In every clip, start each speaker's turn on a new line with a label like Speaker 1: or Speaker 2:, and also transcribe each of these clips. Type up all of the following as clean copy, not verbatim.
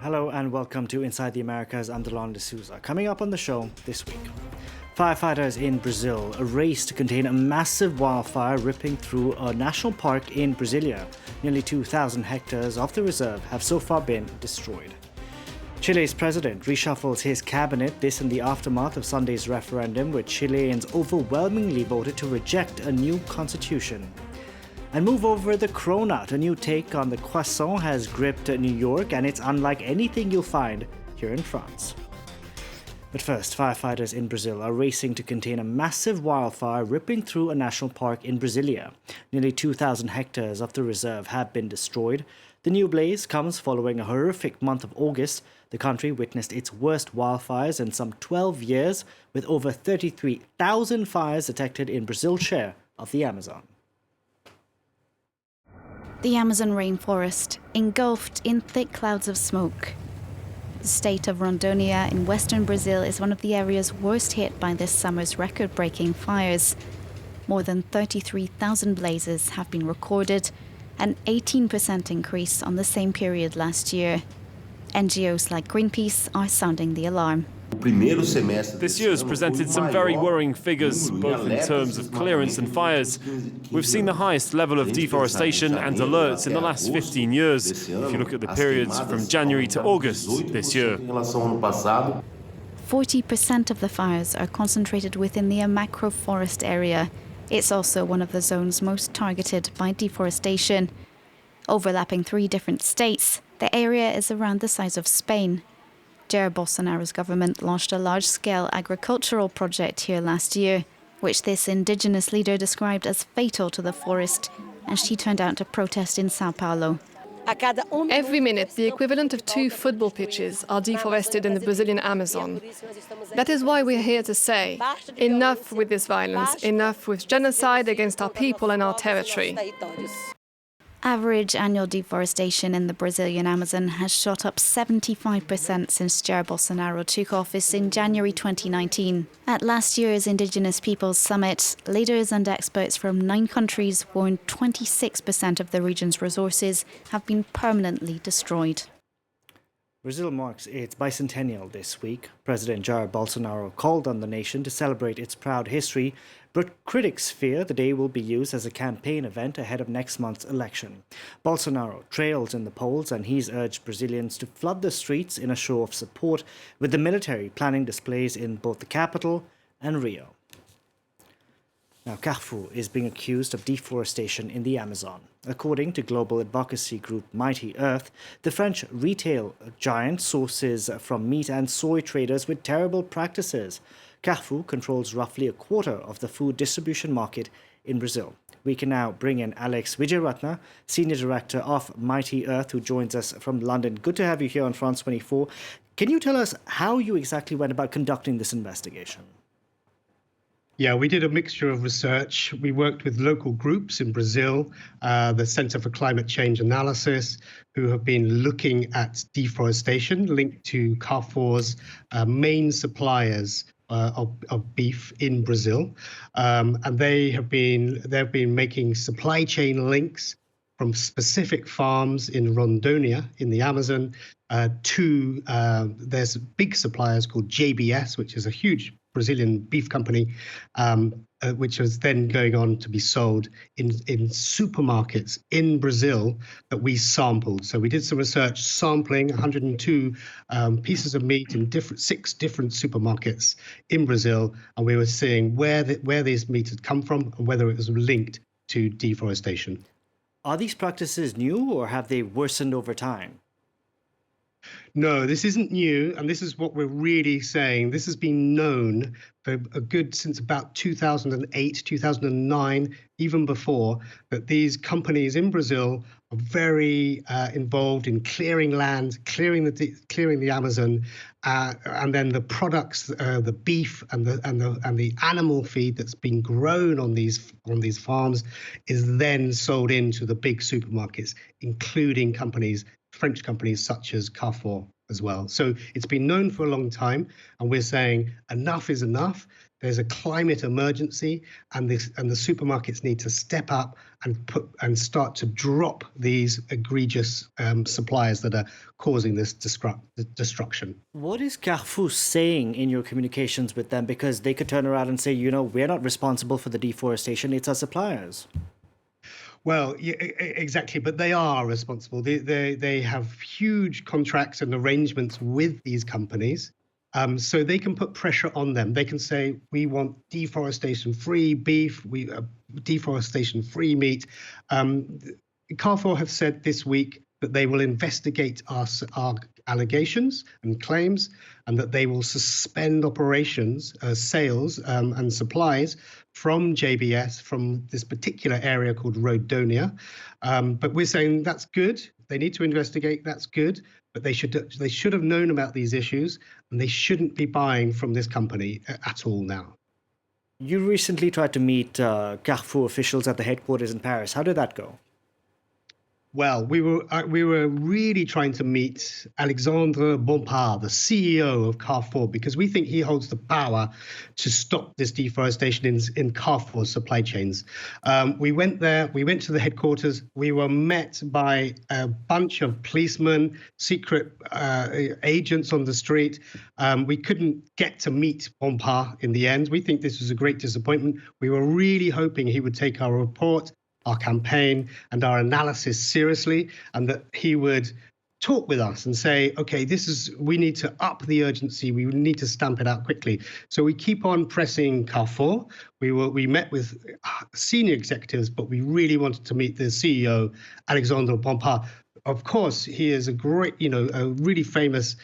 Speaker 1: Hello and welcome to Inside the Americas. I'm Delon D'Souza. Coming up on the show this week, firefighters in Brazil, a race to contain a massive wildfire ripping through a national park in Brasilia. Nearly 2,000 hectares of the reserve have so far been destroyed. Chile's president reshuffles his cabinet, this in the aftermath of Sunday's referendum, where Chileans overwhelmingly voted to reject a new constitution. And move over the cronut, a new take on the croissant has gripped New York, and it's unlike anything you'll find here in France. But first, firefighters in Brazil are racing to contain a massive wildfire ripping through a national park in Brasilia. Nearly 2,000 hectares of the reserve have been destroyed. The new blaze comes following a horrific month of August. The country witnessed its worst wildfires in some 12 years, with over 33,000 fires detected in Brazil's share of the Amazon.
Speaker 2: The Amazon rainforest, engulfed in thick clouds of smoke. The state of Rondônia in western Brazil is one of the areas worst hit by this summer's record-breaking fires. More than 33,000 blazes have been recorded, an 18% increase on the same period last year. NGOs like Greenpeace are sounding the alarm.
Speaker 3: This year has presented some very worrying figures, both in terms of clearance and fires. We've seen the highest level of deforestation and alerts in the last 15 years, if you look at the periods from January to August this year.
Speaker 2: 40% of the fires are concentrated within the macro forest area. It's also one of the zones most targeted by deforestation. Overlapping 3 different states, the area is around the size of Spain. Jair Bolsonaro's government launched a large-scale agricultural project here last year, which this indigenous leader described as fatal to the forest, and she turned out to protest in Sao Paulo.
Speaker 4: Every minute, the equivalent of 2 football pitches are deforested in the Brazilian Amazon. That is why we're here to say, enough with this violence, enough with genocide against our people and our territory.
Speaker 2: Average annual deforestation in the Brazilian Amazon has shot up 75% since Jair Bolsonaro took office in January 2019. At last year's Indigenous Peoples Summit, leaders and experts from 9 countries warned 26% of the region's resources have been permanently destroyed.
Speaker 1: Brazil marks its bicentennial this week. President Jair Bolsonaro called on the nation to celebrate its proud history, but critics fear the day will be used as a campaign event ahead of next month's election. Bolsonaro trails in the polls, and he's urged Brazilians to flood the streets in a show of support, with the military planning displays in both the capital and Rio. Now, Carrefour is being accused of deforestation in the Amazon. According to global advocacy group Mighty Earth, the French retail giant sources from meat and soy traders with terrible practices. Carrefour controls roughly a quarter of the food distribution market in Brazil. We can now bring in Alex Wijeratne, Senior Director of Mighty Earth, who joins us from London. Good to have you here on France 24. Can you tell us how you exactly went about conducting this investigation?
Speaker 5: Yeah, we did a mixture of research. We worked with local groups in Brazil, the Center for Climate Change Analysis, who have been looking at deforestation linked to Carrefour's main suppliers of beef in Brazil. And they've been making supply chain links from specific farms in Rondônia in the Amazon to there's big suppliers called JBS, which is a huge Brazilian beef company, which was then going on to be sold in supermarkets in Brazil that we sampled. So we did some research sampling 102 pieces of meat in 6 different supermarkets in Brazil, and we were seeing where this meat had come from and whether it was linked to deforestation.
Speaker 1: Are these practices new, or have they worsened over time?
Speaker 5: No, this isn't new, and this is what we're really saying. This has been known for a good since about 2008, 2009, even before, that these companies in Brazil are very involved in clearing land, clearing the Amazon, and then the products, the beef and the animal feed that's been grown on these farms is then sold into the big supermarkets, including French companies such as Carrefour. as well. So it's been known for a long time, and we're saying enough is enough. There's a climate emergency, and the supermarkets need to step up and start to drop these egregious suppliers that are causing this destruction.
Speaker 1: What is Carrefour saying in your communications with them? Because they could turn around and say, we're not responsible for the deforestation, it's our suppliers.
Speaker 5: Well, yeah, exactly, but they are responsible. They have huge contracts and arrangements with these companies. So they can put pressure on them. They can say, we want deforestation-free beef, deforestation-free meat. Carrefour have said this week that they will investigate our allegations and claims, and that they will suspend operations, sales and supplies from JBS, from this particular area called Rhodonia. But we're saying that's good. They need to investigate, that's good. But they should have known about these issues, and they shouldn't be buying from this company at all now.
Speaker 1: You recently tried to meet Carrefour officials at the headquarters in Paris. How did that go?
Speaker 5: Well, we were really trying to meet Alexandre Bompard, the CEO of Carrefour, because we think he holds the power to stop this deforestation in Carrefour's supply chains. We went there, we went to the headquarters, we were met by a bunch of policemen, secret agents on the street. We couldn't get to meet Bompard in the end. We think this was a great disappointment. We were really hoping he would take our report, our campaign and our analysis seriously, and that he would talk with us and say, okay, we need to up the urgency. We need to stamp it out quickly. So we keep on pressing Carrefour. We met with senior executives, but we really wanted to meet the CEO, Alexandre Bompard. Of course, he is a great, a really famous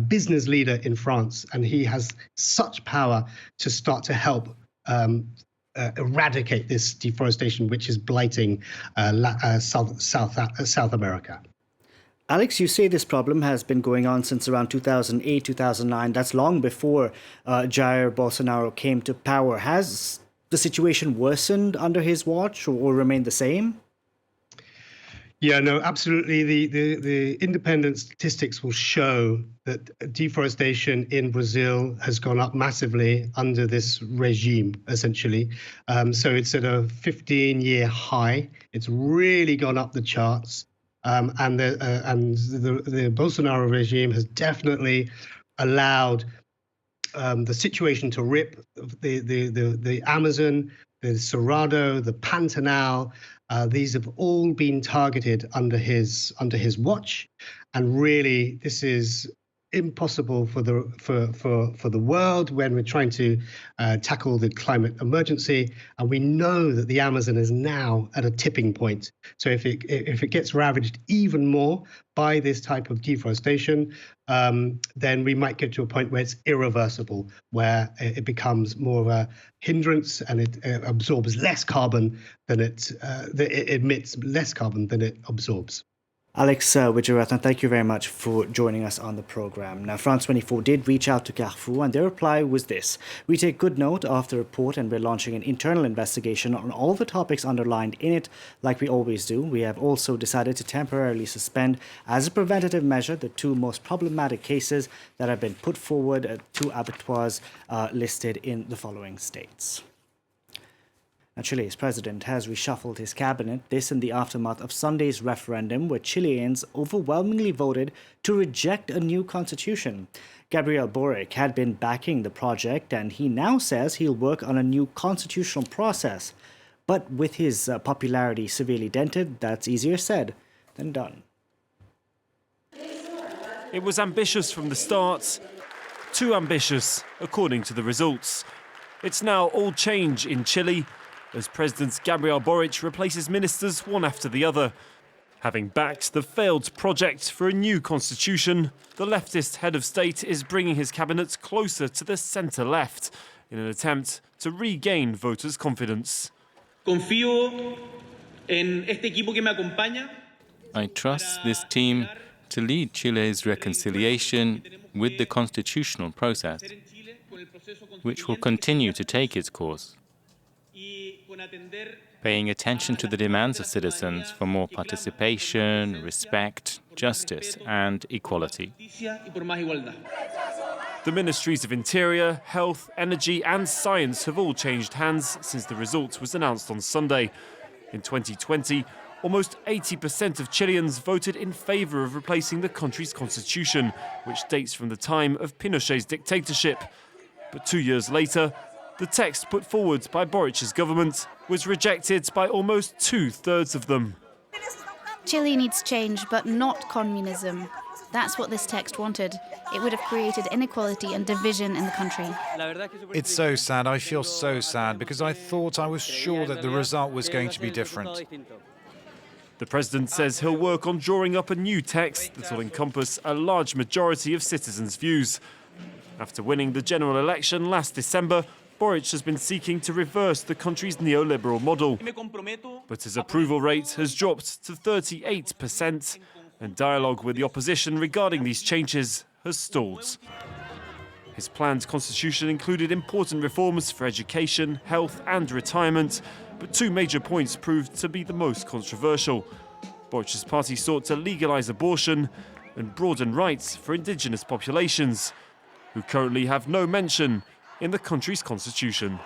Speaker 5: business leader in France, and he has such power to start to help eradicate this deforestation, which is blighting South America.
Speaker 1: Alex, you say this problem has been going on since around 2008, 2009. That's long before Jair Bolsonaro came to power. Has the situation worsened under his watch or remained the same?
Speaker 5: Yeah, no, absolutely. The independent statistics will show that deforestation in Brazil has gone up massively under this regime, essentially. So it's at a 15-year high. It's really gone up the charts. And the Bolsonaro regime has definitely allowed the situation to rip. The Amazon, the Cerrado, the Pantanal, these have all been targeted under his watch, and really this is impossible for the world when we're trying to tackle the climate emergency. And we know that the Amazon is now at a tipping point. So if it gets ravaged even more by this type of deforestation, then we might get to a point where it's irreversible, where it becomes more of a hindrance, and it absorbs less carbon than it emits less carbon than it absorbs.
Speaker 1: Alex Wijerathan, thank you very much for joining us on the program. Now, France 24 did reach out to Carrefour, and their reply was this: we take good note of the report, and we're launching an internal investigation on all the topics underlined in it, like we always do. We have also decided to temporarily suspend, as a preventative measure, the two most problematic cases that have been put forward to abattoirs listed in the following states. Now, Chile's president has reshuffled his cabinet, this in the aftermath of Sunday's referendum, where Chileans overwhelmingly voted to reject a new constitution. Gabriel Boric had been backing the project, and he now says he'll work on a new constitutional process. But with his popularity severely dented, that's easier said than done.
Speaker 3: It was ambitious from the start, too ambitious, according to the results. It's now all change in Chile, as President Gabriel Boric replaces ministers one after the other. Having backed the failed project for a new constitution, the leftist head of state is bringing his cabinet closer to the centre-left in an attempt to regain voters' confidence.
Speaker 6: Confío en este equipo que me acompaña.
Speaker 7: I trust this team to lead Chile's reconciliation with the constitutional process, which will continue to take its course.
Speaker 6: Y con atender
Speaker 7: paying attention to the demands of citizens for more participation, respect, justice, and equality.
Speaker 3: The Ministries of Interior, Health, Energy and Science have all changed hands since the result was announced on Sunday. In 2020, almost 80% of Chileans voted in favour of replacing the country's constitution, which dates from the time of Pinochet's dictatorship. But 2 years later, the text put forward by Boric's government was rejected by almost 2/3 of them.
Speaker 2: Chile needs change, but not communism. That's what this text wanted. It would have created inequality and division in the country.
Speaker 8: It's so sad. I feel so sad because I was sure that the result was going to be different.
Speaker 3: The president says he'll work on drawing up a new text that will encompass a large majority of citizens' views. After winning the general election last December, Boric has been seeking to reverse the country's neoliberal model. But his approval rate has dropped to 38%, and dialogue with the opposition regarding these changes has stalled. His planned constitution included important reforms for education, health and retirement, but two major points proved to be the most controversial. Boric's party sought to legalise abortion and broaden rights for indigenous populations, who currently have no mention in the country's constitution.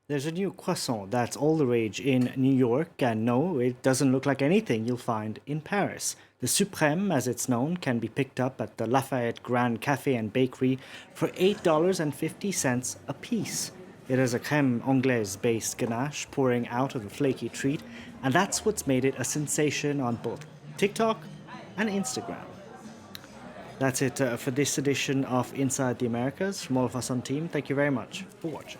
Speaker 1: There's a new croissant that's all the rage in New York, and no, it doesn't look like anything you'll find in Paris. The Suprême, as it's known, can be picked up at the Lafayette Grand Café and Bakery for $8.50 a piece. It has a crème anglaise-based ganache pouring out of the flaky treat, and that's what's made it a sensation on both TikTok and Instagram. That's it for this edition of Inside the Americas. From all of us on team, thank you very much for watching.